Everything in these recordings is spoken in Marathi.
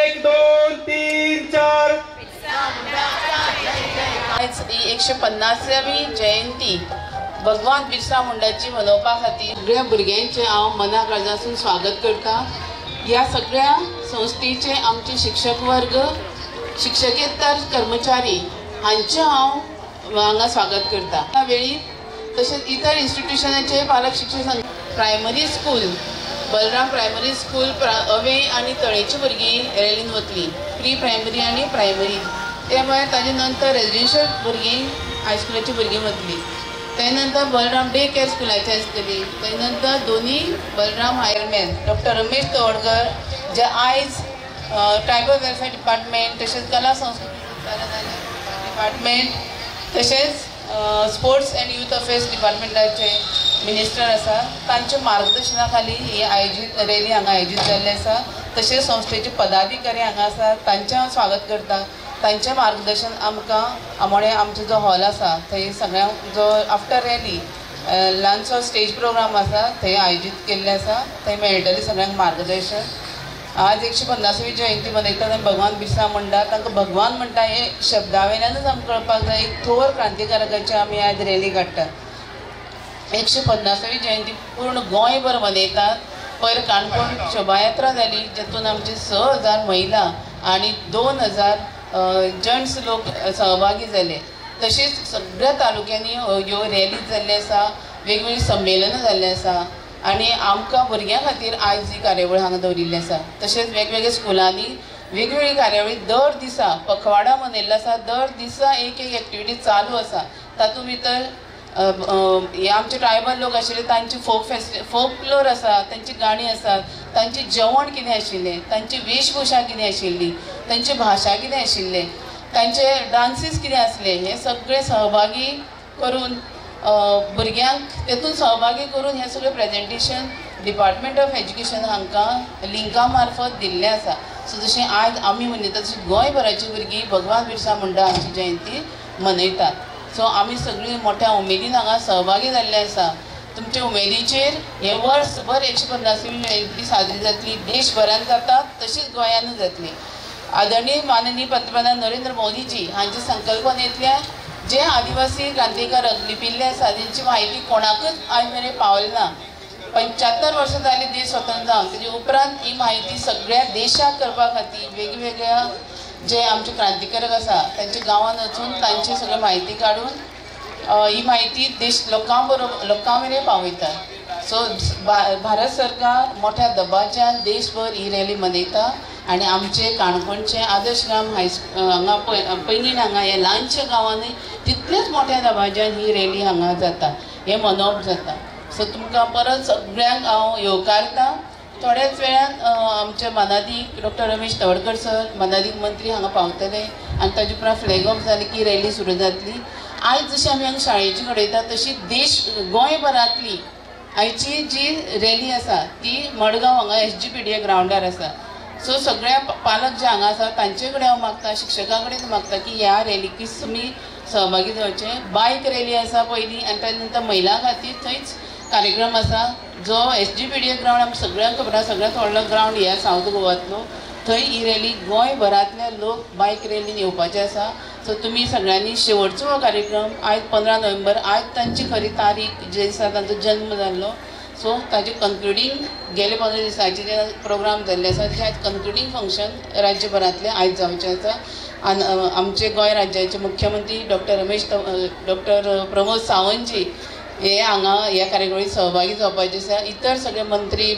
1 2 3 4 आज 150वी जयंती भगवान बिरसा मुंडाची मनोवपा खातीर सगळ्या भुरग्यांचे हांव मना काळजासून स्वागत करता। ह्या सगळ्या संस्थेचे आमचे शिक्षक वर्ग, शिक्षकेतर कर्मचारी हांचे हांव हांगा स्वागत करता। ह्या वेळी तशेंच इतर इन्स्टिट्यूशनाचे पालक शिक्षक primary school Balram primary school away आनी तळेची भुरगीं रॅलीन वतली, प्री प्रायमरी आनी प्रायमरी। ते भायर ताजे नंतर रेजिडेन्शियल भुरगीं हायस्कुलाची भुरगीं वतली। ते नंतर बलराम डे केअर स्कुलाची आसतली। ते नंतर दोन्ही बलराम हायरमॅन डॉक्टर रमेश तवडकर जे आयज ट्रायबल वेलफेअर डिपार्टमेंट तशेंच कला संस्कृती डिपार्टमेंट तशेंच स्पोर्ट्स एंड यूथ अफेर्स डिपार्टमेंटाचे मिनिस्टर आसा, तांच्या मार्गदर्शना खाली ही आयोजीत रॅली हांगा आयोजीत जाल्ली आसा। तशेंच संस्थेचे पदाधिकारी हांगा आसात, तांचें हांव स्वागत करता। तांचें मार्गदर्शन आमकां आमोणे आमचो जो हॉल आसा थंय सगळ्यांक जो आफ्टर रॅली ल्हानसो स्टेज प्रोग्राम आसा थंय आयोजीत केल्ले आसा, थंय मेळटलें सगळ्यांक मार्गदर्शन। आज 150वी जयंती मनयता थंय भगवान बिरसा मुंडा, तांकां भगवान म्हणटा हे शब्दा वयल्यानूच आमकां कळपाक जाय, एक थोर क्रांतिकारकाची आमी आज रॅली काडटा। 150वी जयंती पूर्ण गोंयभर मनयतात। पयर काणकोण शोभायात्रा जाली, जातून आमचे 6000 महिला आनी 2000 जेंट्स लोक सहभागी जाले। तशेंच सगळ्या तालुक्यांनी ह्यो रॅली जाल्ली आसा, वेगवेगळी संमेलनां जाल्लीं आसा आनी आमकां भुरग्यां खातीर आयज ही कार्यावळ हांगा दवरिल्ली आसा। तशेंच वेगवेगळ्या स्कुलांनी वेगवेगळी कार्यावळी दर दिसा पखवाडा मनयल्लो आसा, दर दिसा एक एक्टिविटी चालू आसा। तातूंत भितर हे आमचे ट्रायबल लोक आशिल्ले तांची फोकलोर आसा, तांची गाणी आसात, तांचें जेवण कितें आशिल्लें, तांची वेशभूषा कितें आशिल्ली, तांची भाशा कितें आशिल्लें, तांचे डान्सीस कितें आसले, हे सगळे सहभागी करून भुरग्यांक तेतून सहभागी करून हे सगळें प्रेजेंटेशन डिपार्टमेंट ऑफ एज्युकेशन हांकां लिंका मार्फत दिल्लें आसा। सो जशें आज आमी मनयतात तशें गोंयभराची भुरगीं भगवान बिरसा मुंडा हांची जयंती मनयतात। सो आमी सगळीं मोठ्या उमेदीन हांगा सहभागी जाल्ले आसा। तुमचे उमेदीचेर हे वर्सभर 150वी जयंती साजरी जातली, देशभरान जाता तशीच गोंयानूय जातली। आदरणीय माननीय पंतप्रधान नरेंद्र मोदीजी हांचे संकल्पनेंतल्या जे आदिवासी क्रांतिकारक लिपिल्ले आसा तेंची म्हायती कोणाकूच आयज मेरेन पावली ना। 75 वर्सां जाली देश स्वतंत्र जावन, तेजे उपरांत ही म्हायती सगळ्या देशाक करपा खातीर वेगवेगळ्या जे आमचे क्रांतिकारक आसा तांच्या गांवांत वचून तांची सगळी म्हायती काडून ही म्हायती देश लोकां मेरेन पावयता। सो भारत सरकार मोठ्या दबाज्यान देशभर ही रॅली मनयता आनी आमचे काणकोणचे आदर्शग्राम हांगा पैंगीण हांगा हे ल्हानशे गांवांनी तितलेच मोठ्या दबाज्यान ही रॅली हांगा जाता, हे मनोवप जाता। सो तुमकां परत सगळ्यांक हांव येवकारता। थोड्याच वेळान आमचे मनादीक डॉक्टर रमेश तवडकर सर मनादीक मंत्री हांगा पावतले आनी ताजे उपरांत फ्लॅग ऑफ जाली की रॅली सुरू जातली। आयज जशी आमी हांगा शाळेची घडयता तशी देश गोंयभरांतली आयची जी रॅली आसा ती मडगांव हांगा SGPDA ग्रावंडार आसा। सो सगळ्या पालक जे हांगा आसा तांचे कडेन हांव मागता, शिक्षकां कडेन मागता की ह्या रॅलीकीच तुमी सहभागी जावचे। बायक रॅली आसा पयली आनी त्या नंतर महिलां खातीर थंयच कार्यक्रम आसा जो SGPDA ग्रावंड आमकां सगळ्यांक खबर आसा, सगळ्यांत व्हडलो ग्रावंड ह्या सावथ गोवांतलो। थंय ही रॅली गोंयभरांतले लोक बायक रॅलीन येवपाचे आसा। सो तुमी सगळ्यांनी शेवटचो हो कार्यक्रम आयज 15 नोव्हेंबर आयज तांची खरी तारीख जे दिसा तांचो जल्म जाल्लो। सो ताजे कन्क्लुडींग गेले 15 दिसांचे जे प्रोग्राम जाल्ले आसा ताचे आयज कन्क्लुडींग फंक्शन राज्यभरांतले आयज जावचें आसा। आनी आमचे गोंय राज्याचे मुख्यमंत्री डॉक्टर प्रमोद सावंतजी हे हांगा ह्या कार्यावळीत सहभागी जावपाचे आसा। इतर सगळे मंत्री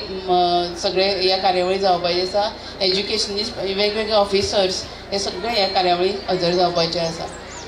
सगळे ह्या कार्यावळीत जावपाचे आसा। एज्युकेशनिस्ट वेगवेगळे ऑफिसर्स हे सगळे ह्या कार्यावळीत हजर जावपाचे आसा।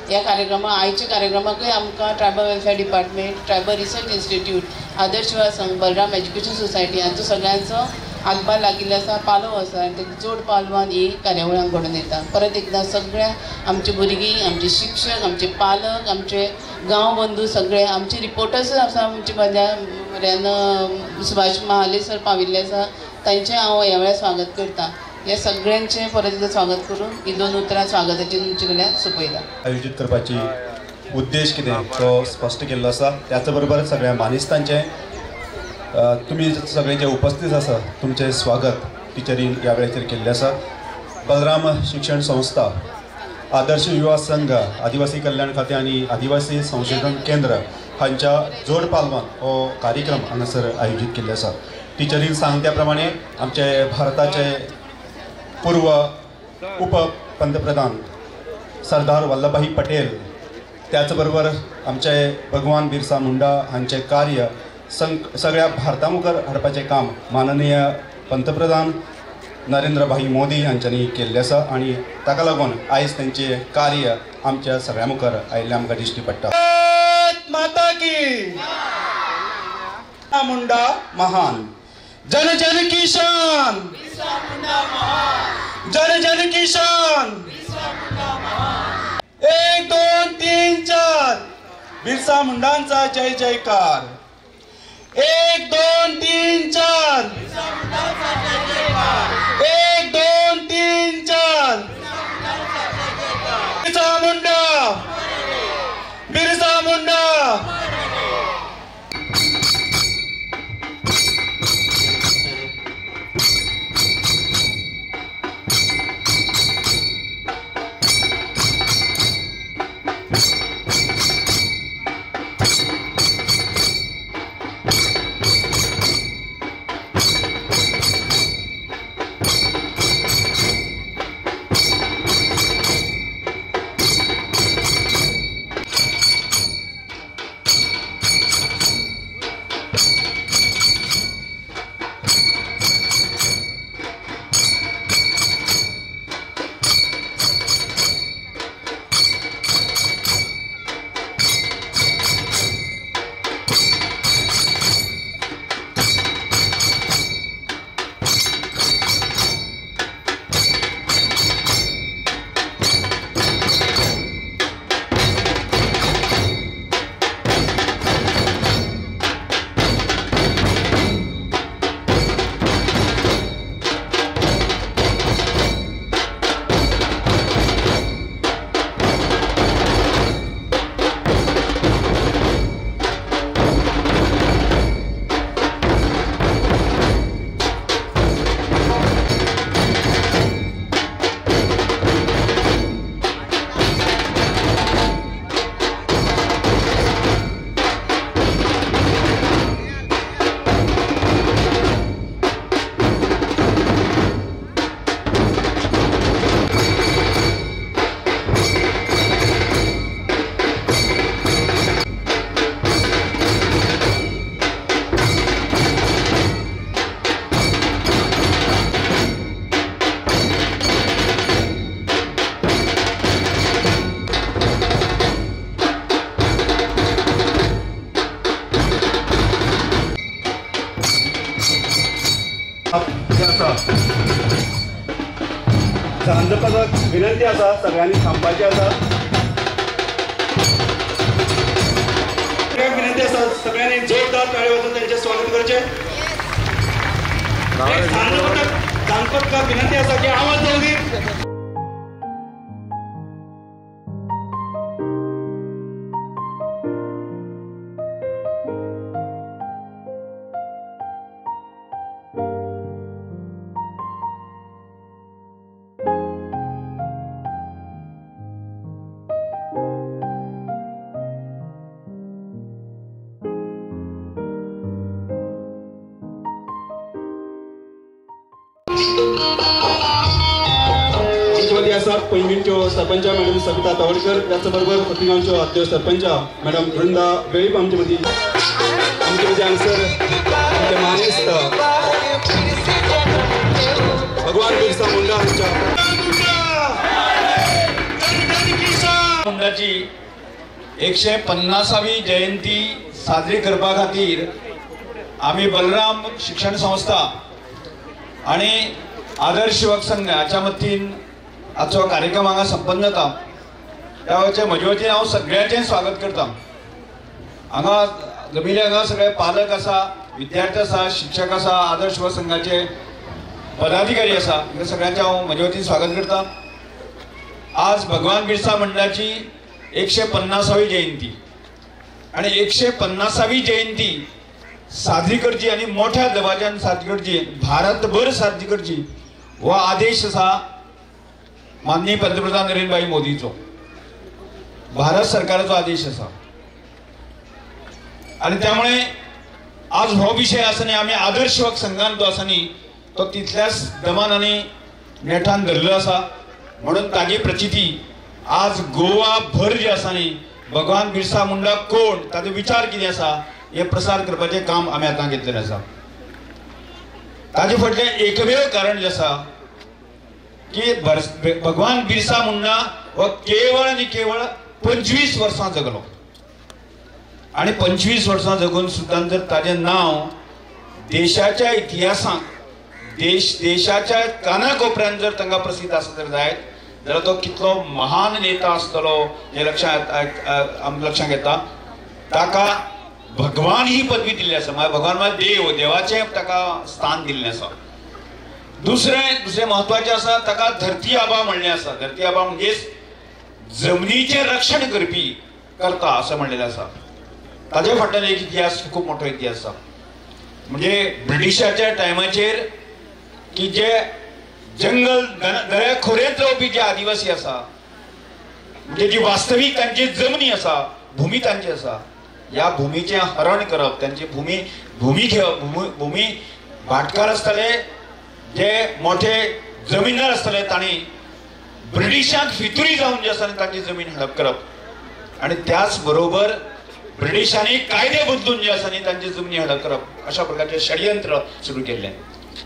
ह्या कार्यक्रमाक आयच्या कार्यक्रमाकूय आमकां tribal welfare department, tribal research institute, Adarsh Yuva Sangh, Balram education society हांचो सगळ्यांचो हातभार लागिल्लो आसा, पालव आसा आनी तें जोड पालवान ही कार्यावळ हांगा घडोवन येता। परत एकदां सगळ्या आमची भुरगीं, आमचे शिक्षक, आमचे पालक, आमचे गांव बंधू सगळे आमचे रिपोर्टर्स आसा आमचे म्हऱ्यान सुभाष महाले सर पाविल्ले आसा, तांचें हांव ह्या वेळार स्वागत करता। हे सगळ्यांचें परत एकदां स्वागत करून ही 2 उतरां स्वागताची तुमचे कडल्यान सोंपयता। आयोजीत करपाची उद्देश कितें तो स्पश्ट केल्लो आसा। त्याच बरोबर सगळ्या मानेस्तांचे तुम्ही सगळे जे उपस्थित आसा तुमचे स्वागत टिचरीन ह्या वेळाचेर केल्लें आसा। बलराम शिक्षण संस्था, आदर्श युवा संघ, आदिवासी कल्याण खाते आणि आदिवासी संशोधन केंद्र हांच्या जोड पालवान हो कार्यक्रम हांगासर आयोजित केल्ले आसा. टिचरीन सांगल्या प्रमाणे आमचे भारताचे पूर्व उपपंतप्रधान सरदार वल्लभभाई पटेल, त्याचबरोबर आमचे भगवान बिरसा मुंडा हांचे कार्य सगळ्या भारता मुखार हाडपाचें काम माननीय पंतप्रधान नरेंद्रभाई मोदी हांच्यांनी केल्लें आसा आणि ताका लागून आयज तेंचें कार्य आमच्या सगळ्या मुखार आयिल्लें आमकां दिश्टी पडटा. माता की मुंडा महान, जन जन की शान, जन जन की शान. 1 2 3 4 बिरसा मुंडांचा जय जयकार. 1 2 3 4 1 2 3 4 बिरसा मुंडा, बिरसा मुंडा. सांजपाक विनंती आसा, सगळ्यांनी थांबपाचें आसा. विनंती आसा सगळ्यांनी जोरदार ताळी वाजवून त्यांचे स्वागत करचे. सांजपाक विनंती आसा की आवाज जाऊ दी. पैंगीणच्यो सरपंच मॅडम सविता तवडकर, त्याचबरोबर प्रतिगांवच्यो आदल्यो सरपंच मॅडम वृंदा वेळीप आमचे मदीं हांगसर आमचे मानेस्त भगवान बिरसा मुंडा हांच्या मुंडाची 150वी जयंती साजरी करपा खातीर आमी बलराम शिक्षण संस्था आणि आदर्श युवक संघ हाच्या मतीन आजचो कार्यक्रम हांगा संपन्न जाता. त्या वेळाचेर म्हजे वतीन हांव सगळ्यांचें स्वागत करता. हांगा जमिल्ले हांगा सगळे पालक आसा, विद्यार्थी आसा, शिक्षक आसा, आदर्श युवक संघाचे पदाधिकारी आसा, ह्या सगळ्यांचें हांव म्हजे वतीन स्वागत करता. आज भगवान बिरसा मुंडाची 150वी जयंती आणि 150वी जयंती साजरी करची आणि मोठ्या दबाज्यान साजरी करची, भारतभर साजरी करची हो आदेश आसा माननीय पंतप्रधान नरेंद्र भाई मोदीचो भारत सरकाराचो आदेश आसा आणि त्यामुळे आज हो विषय आसा न्ही आमी आदर्श युवक संघान जो आसा न्ही तो तितल्याच दमान आनी नेटान धरलो आसा म्हणून ताजी प्रचिती आज गोवा भर जे आसा न्ही भगवान बिरसा मुंडा कोण ताचो विचार कितें आसा हे प्रसार करपाचें काम आमी आतां घेतलेलें आसा। ताजे फाटलें एकमेव कारण जें आसा की भगवान बिरसा मुंडा हो केवळ आनी केवळ 25 वर्सां जगलो आणि 25 वर्सां जगून सुद्दां जर ताजें नांव देशाच्या इतिहासांत देशाच्या कानाकोपऱ्यान जर तांकां प्रसिद्ध आसा जर जायत जाल्यार तो कितलो महान नेता आसतलो हे लक्षांत येता। ताका भगवान ही पदवी दिल्ली आसा भगवान म्हळ्यार देवाचें ताका स्थान दिल्लें आसा। दुसरें महत्वाचें आसा ताका धरती आबा म्हणलें आसा। धरती आबा म्हणजे जमनीचें रक्षण करपी करता असं म्हणलेलें आसा। ताजे फाटल्यान एक इतिहास खूब मोठो इतिहास आसा म्हणजे ब्रिटिशाच्या टायमाचेर की जे जंगल दर्या खोरेंत रावपी जे आदिवासी आसा म्हणजे जी वास्तवीक तांची जमनी आसा भूमी तांची आसा ह्या भूमीचें हरण करप तांची भूमी घेवप भूमी भाटकार आसतले जे मोठे जमीनदार आसतले तांणी ब्रिटिशांक फितुरी जावन जे आसा तांची जमीन हडप करप आणि त्याच बरोबर ब्रिटिशांनी कायदे बदलून जे आसा न्ही तांची जमनी हडप करप अशा प्रकारचे षडयंत्र सुरू केल्लें।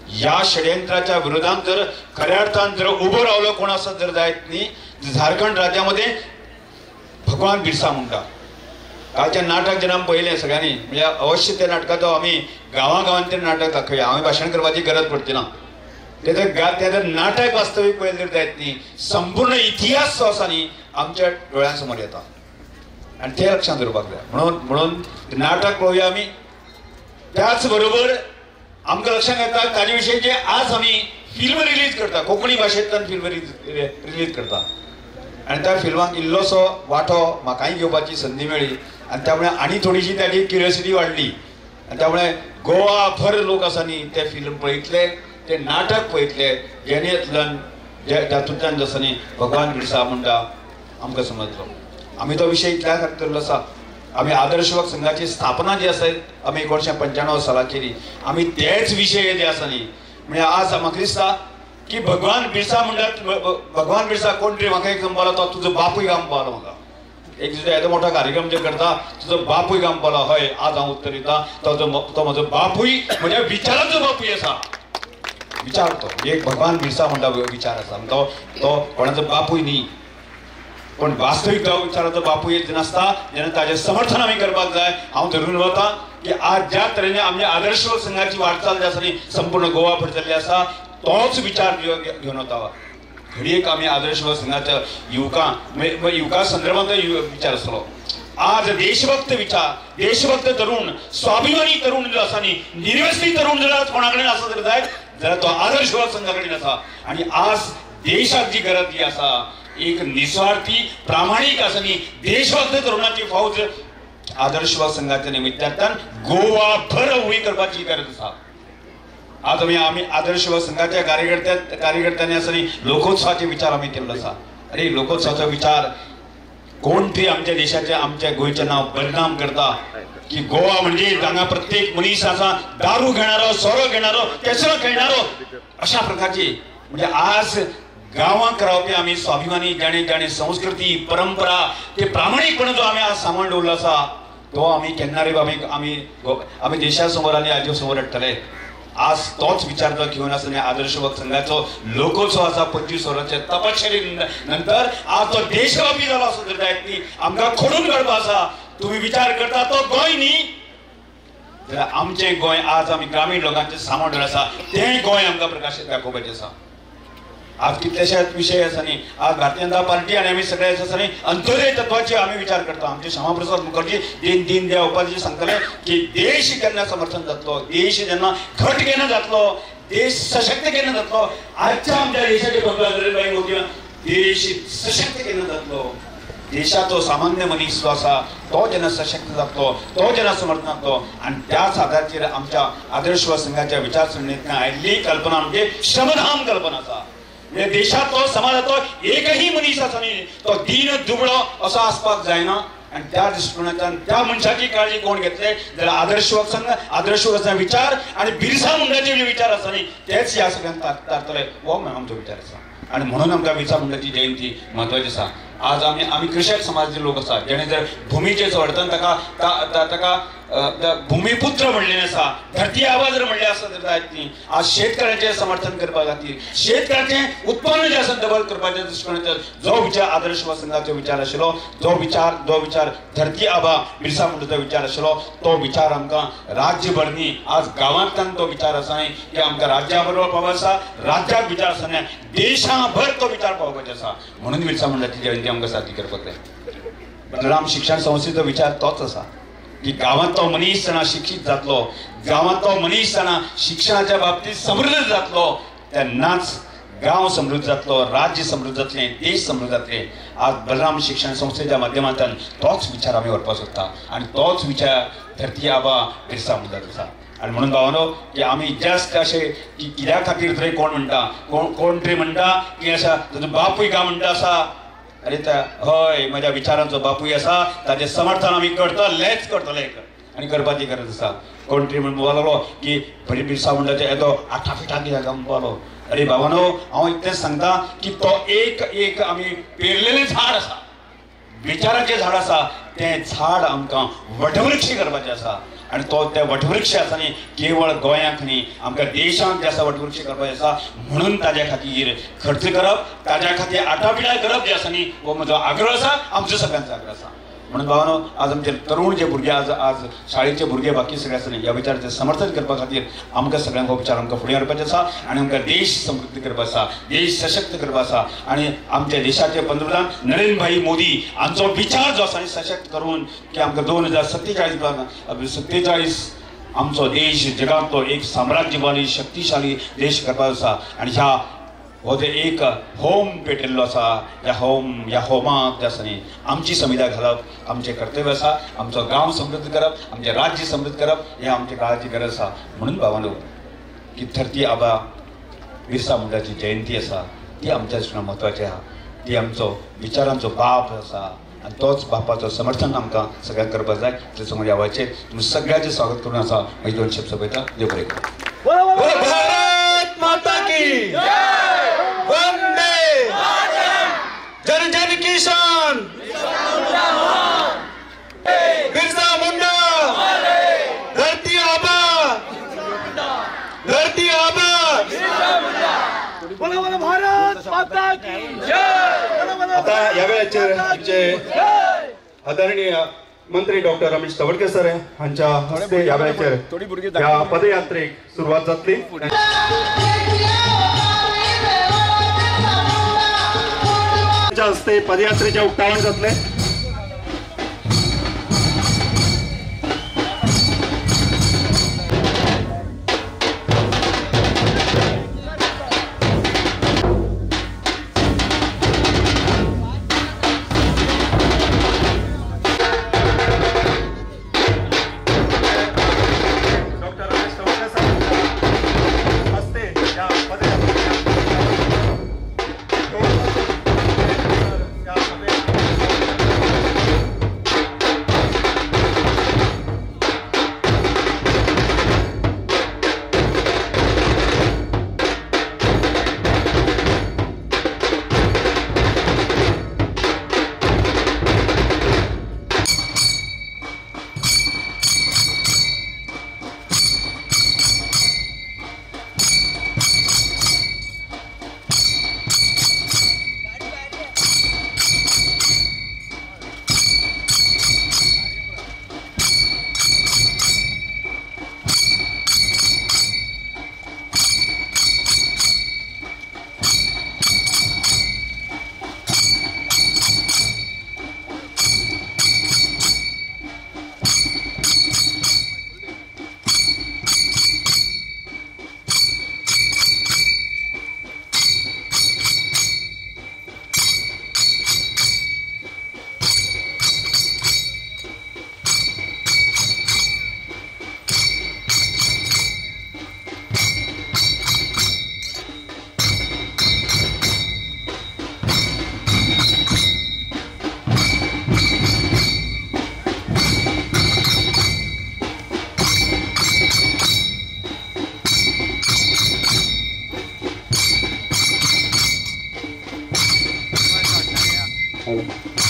ह्या षडयंत्राच्या विरोधात जर खऱ्या अर्थान जर उभं रावलो कोण असं जर जायत न्ही झारखंड राज्यामध्ये भगवान बिरसा मुंडा कालचें नाटक जेन्ना पळयलें सगळ्यांनी म्हणजे अवश्य त्या नाटकाचो आमी गांवागांवांत तें नाटक दाखया हांवें भाशण करपाची गरज पडची ना ते जर नाटक वास्तवीक पळयलें जर जायत न्ही संपूर्ण इतिहास जो आसा न्ही आमच्या दोळ्यां समोर येता आणि ते लक्षांत दवरपाक जाय म्हणून नाटक पळोवया आमी। त्याच बरोबर आमकां लक्षांत येता ताजे विशयी जे आज आमी फिल्म रिलीज करता कोंकणी भाशेंतल्यान फिल्म रिलीज करता आणि त्या फिल्माक इल्लोसो वांटो म्हाकाय घेवपाची संदी मेळ्ळी आणि त्यामुळे आनी थोडीशी ताजी क्युरियोसिटी वाडली आणि त्यामुळे गोवा भर लोक आसा न्ही ते फिल्म पळयतले ते नाटक पळयतले जेणेंतल्यान जातूंतल्यान जसो न्ही भगवान बिरसा मुंडा आमकां समजलो। आमी तो विशय इतल्या खातीर आसा आमी आदर्श युवक संघाची स्थापना जी आसा आमी 1995 सालाक केली आमी तेच विशय जे आसा न्ही म्हणजे आज म्हाका दिसता की भगवान बिरसा कोण तरी म्हाका एक सांगपालो तो तुजो बापूय काम पावलो म्हाका एक दिसा येदो मोठो कार्यक्रम जे करता तुजो बापूय काम पावलो हय आज हांव उत्तर दिता तो म्हजो बापूय म्हज्या विचाराचो बापूय आसा विचार तो एक भगवान बिरसा मुंडा विचार आसा तो कोणाचो बापूय न्ही पण वास्तविक विचाराचो बापूय एक नासता जेन्ना ताजें समर्थन आमी करपाक जाय। हांव धरून वता की आज ज्या तरेने आमच्या आदर्श संघाची वाटचाल जी आसा न्ही संपूर्ण गोवा भर जाल्ली आसा तोच विचार घेवन वता घडयेक आमी आदर्श संघाच्या युवकां संदर्भात विचार आसलो। आज देशभक्त विचार देशभक्त तरुण स्वाभिमानी तरुण जो आसा न्ही निर्व्यसनी तरुण जर कोणा कडेन आसा जर जायत जाल्यार तो आदर्श संघा कडेन आसा आणि आज देशाक जी गरज जी आसा एक निस्वार्थी प्रामाणिक आसा न्ही देशभक्त तरुणाची फौज आदर्श संघाच्या निमित्तान गोवा भर उभी करपाची गरज आसा। आज आमी आदर्श संघाच्या कार्यकर्त्यांनी आसा न्ही लोकोत्सवाचे विचार आमी केल्लो आसा। अरे लोकोत्सवाचो विचार कोण तरी आमच्या देशाचे आमच्या गोंयचें नांव बदनाम करता की गोवा म्हणजे हांगा प्रत्येक मनीस आसा दारू घेणारो सोरो घेणारो केसरो खेळणारो अशा प्रकारची म्हणजे आज गांवांत रावपी आमी स्वाभिमानी जाणे संस्कृती परंपरा ते प्रामाणिकपण जो आमी आज सांबाळून दवरलो आसा तो आमी केन्ना रे आमी देशा समोर आनी हाजे समोर हाडटले। आज तोच विचार जो घेवन आसा आदर्श संघाचो लोकोत्सव आसा 25 वर्सांचे तपश्चर्ये नंतर आज तो देशव्यापी जालो आसा जर जायत न्ही आमकां खोडून काडपा आसा। तुम्ही विचार करता तो गोंय न्ही जाल्यार आमचें गोंय आज आमी ग्रामीण लोकांचें सांबाळ दवरलें आसा तें गोंय आमकां प्रकाशीत दाखोवपाचें आसा। आज कितलेशेच विषय आसा न्ही आज भारतीय जनता पार्टी आनी आमी सगळे आसा न्ही अंत्योदय तत्वाचे आमी विचार करता। आमचे श्यामाप्रसाद मुखर्जी दीन दयाळ उपाध्याय सांगताले की देश केन्ना समर्थन जातलो देश जेन्ना घट केन्ना जातलो देश सशक्त केन्ना जातलो आजच्या आमच्या देशाचे भगवान नरेंद्र भाई मोदी देश सशक्त केन्ना जातलो देशाचो सामान्य मनीस जो आसा तो जेन्ना सशक्त जातलो तो जेन्ना समर्थन जातलो आनी त्याच आधाराचेर आमच्या आदर्श संघाच्या विचारसरणींतल्यान आयिल्ली कल्पना म्हणजे श्रमधाम कल्पना आसा। म्हणजे देशातलो समाजातलो एकही मनीस आसा न्ही तो दीन दुबळो असो आसपाक जायना आणि त्या दृष्टिकोनांतल्यान त्या मनशाची काळजी कोण घेतले जाल्यार आदर्श विचार आणि बिरसा मुंडाचे जे विचार आसा न्ही तेच ह्या सगळ्यांक तारतले हो आमचो विचार आसा आणि म्हणून आमकां बिरसा मुंडाची जयंती म्हत्वाची आसा. आज आमी कृषक समाजाचे लोक आसा जेणे जर भुमीचें वर्तन ताका भूमिपुत्र म्हणलें आसा, धरती आबा जर म्हणलें आसा तर जायत न्ही. आज शेतकऱ्यांचें समर्थन करपा खातीर शेतकऱ्यांचें उत्पन्न जें आसा डबल करपाच्या दृश्टिकोनांतल्यान जो विचार आदर्श संघाचो विचार आशिल्लो, जो विचार धरती आबा बिरसा मुंडाचो विचार आशिल्लो, तो विचार आमकां राज्यभर न्ही आज गांवांतल्यान तो विचार आसा न्ही की आमकां राज्या बरोबर पावपाचो आसा, राज्याक विचार आसा न्ही देशाभर तो विचार पावपाचो आसा. म्हणून बिरसा मुंडाची जयंती आमकां साजरी करपाक जाय. बलराम शिक्षण संस्थेचो विचार तोच आसा की गांवांतलो मनीस जाणा शिक्षीत जातलो, गांवांतलो मनीस जाणा शिक्षणाच्या बाबतींत समृद्ध जातलो तेन्नाच गांव समृद्ध जातलो, राज्य समृद्ध जातलें, देश समृद्ध जातलें. आज बलराम शिक्षण संस्थेच्या माध्यमांतल्यान तोच विचार आमी व्हरपाक सोदता आणि तोच विचार धरती आबा बिरसा मुंडाचो आसा. आणि म्हणून भावानो की आमी जस्ट अशें की कित्या खातीर तरी कोण म्हणटा कोण तरी म्हणटा की असा तुजो बापूय गा म्हणटा आसा, अरे हय म्हज्या विचारांचो बापूय आसा, ताजें समर्थन आमी करतले आनी करपाची गरज आसा. कोण तरी म्हणपाक लागलो की बिरसा मुंडाचो येदो आठा फिटाक कित्याक म्हणपालो. अरे भावानो हांव इतलेंच सांगता की तो एक आमी पेरलेलें झाड आसा, विचाराचें झाड आसा, तें झाड आमकां वटवृक्ष करपाचें आसा. आणि तो त्या वटवृक्ष आसा न्ही केवळ गोंयांक न्ही आमकां देशांक जे आसा वटवृक्ष करपाचें आसा. म्हणून ताज्या खातीर खर्च करप, ताज्या खातीर आटापिटा करप जे आसा न्ही हो म्हजो आग्रह आसा, आमचो सगळ्यांचो आग्रह आसा. म्हणून भावानो आज आमचे तरुण जे भुरगे आज शाळेचे भुरगे बाकी सगळे आसा न्ही ह्या विचाराचें समर्थन करपा खातीर आमकां सगळ्यांक हो विचार आमकां फुडें व्हरपाचो आसा आनी आमकां देश समृद्ध करपाचो आसा, देश सशक्त करपाचो आसा. आनी आमच्या देशाचे पंतप्रधान नरेंद्र भाई मोदी हांचो विचार जो आसा न्ही सशक्त करून की आमकां 2047 आमचो देश जगांतलो एक साम्राज्यवादी शक्तिशाली देश करपाचो आसा. आनी हो जे एक होम पेटयल्लो आसा ह्या होमाक जे आसा न्ही आमची समिधा घालप आमचें कर्तव्य आसा. आमचो गांव समृद्ध करप, आमचें राज्य समृद्ध करप हें आमच्या काळाची गरज आसा. म्हणून भावानो की धरती आबा बिरसा मुंडाची जयंती आसा ती आमच्या दृश्टीन म्हत्वाची आहा. ती आमचो विचारांचो बाप आसा आनी तोच बापाचो समर्थन आमकां सगळ्यांक करपाक जाय. तेचो म्हज्या आवाजचेर तुमी सगळ्यांचें स्वागत करून आसा. म्हजी 2 शब्द पळयता. देव बरें करूं. भारत माता की वंदे जन जन किसान बिरसा मुंडा धरती आबा भारत माता की जय. आता या वेळेचेर आमचे आदरणीय मंत्री डॉक्टर रमेश तवडकर सर हांच्या हस्ते या वेळेचेर ह्या पदयात्रेक सुरवात जातली. हस्ते पदयात्रेचे उक्तावण जातले. हॅलो